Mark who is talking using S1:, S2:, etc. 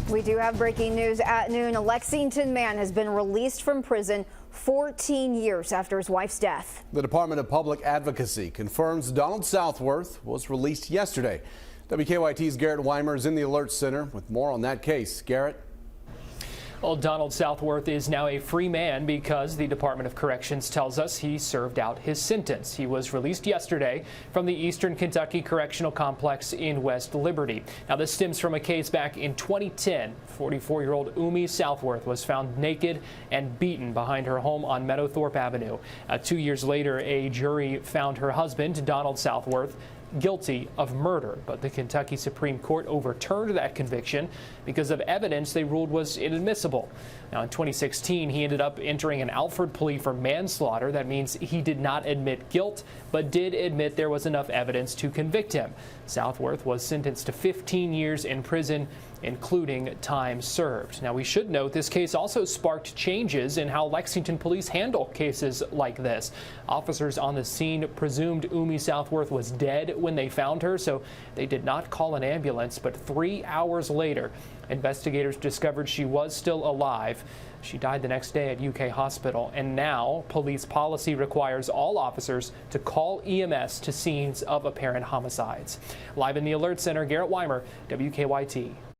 S1: We do have breaking news at noon. A Lexington man has been released from prison 14 years after his wife's death.
S2: The Department of Public Advocacy confirms Donald Southworth was released yesterday. WKYT's Garrett Weimer is in the Alert Center with more on that case. Garrett?
S3: Well, Donald Southworth is now a free man because the Department of Corrections tells us he served out his sentence. He was released yesterday from the Eastern Kentucky Correctional Complex in West Liberty. Now, this stems from a case back in 2010. 44-year-old Umi Southworth was found naked and beaten behind her home on Meadowthorpe Avenue. 2 years later, a jury found her husband, Donald Southworth, guilty of murder, but the Kentucky Supreme Court overturned that conviction because of evidence they ruled was inadmissible. Now, in 2016, he ended up entering an Alford plea for manslaughter. That means he did not admit guilt, but did admit there was enough evidence to convict him. Southworth was sentenced to 15 years in prison, including time served. Now, we should note this case also sparked changes in how Lexington police handle cases like this. Officers on the scene presumed Umi Southworth was dead when they found her, so they did not call an ambulance. But 3 hours later, investigators discovered she was still alive. She died the next day at UK Hospital, and now police policy requires all officers to call EMS to scenes of apparent homicides. Live in the Alert Center, Garrett Weimer, WKYT.